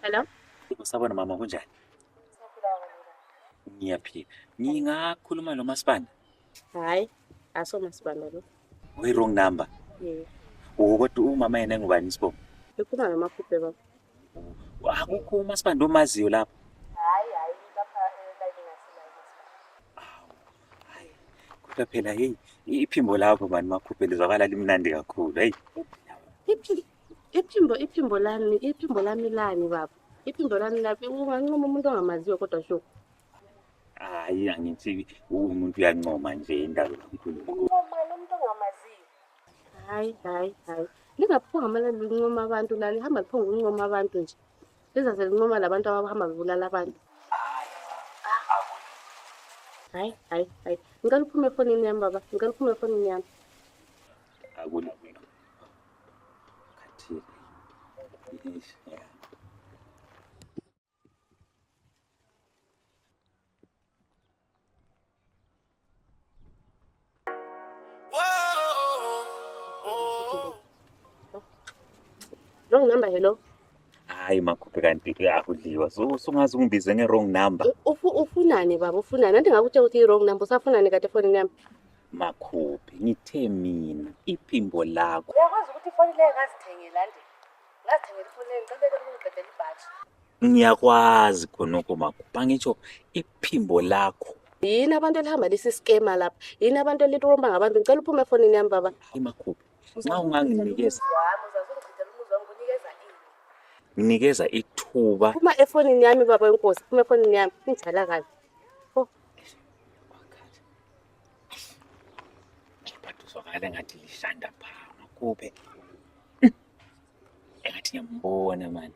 Hello? Usabona mama kunjani? Siyaphila kalula. Ngiyaphila. Ngingakhuluma noMasipanda. Hayi, asomasibanda lo. Wrong number. Kodwa umama yena ngubani isibongo? Ikhuluma noMakhuphe baba. Akukho uMasipanda omaziyo lapha. Hayi, lapha line ngasilala. Hayi. Kodwa phela hey, iphimbo lakho mani Makhuphe lizwakala limnandi kakhulu. Hey. Iphimbo lami lani baba. Iphimbo lami lapha ungancoma umuntu ongamaziyo kodwa sho. Hayi angithi umuntu uyancoma nje indaba kakhulu. Uncoma umuntu ongamaziyo. Hayi. Lingaphunga amalalo lincoma abantu la lihamba liphunga uncoma abantu nje. Lizaze lincoma labantu abahamba bebulala abantu. Hayi. Ngicela uphume efonini yami baba. Ngicela uphume efonini yami. Akula. Khathini. Yeah. Wrong number, hello. Hayi Makhuphe kanti akudliwa. So ungaze ungibize nge-wrong number. Ufunani baba, ufunani? Nanti ngakutshela ukuthi i-wrong number, usafunani kade efonini yami? Makhuphe, ngithe mina iphimbo lakho. Uyakwazi ukuthi ifoni leyo ngazithengela nje. Ngazithengela ifoni leyo, ngicela ukungibhedela ibhathi. Ngiyakwazi khonokho Makhuphe, ngitsho iphimbo lakho. Yini abantu elihamba lisi-scammer lapha? Yini abantu elitromba ngabantu? Ngicela uphume efonini yami baba. Hayi Makhuphe, nxa unganginikeza. Uzazongichithela umuzi wami, nginikeza ini? Nginikeza ithuba. Phuma efonini yami baba wenkosi, phuma efonini yami. Ngijala kahle. Uzwakala ngathi lishanda pha Makhuphe. Engathi ngiyambona mani.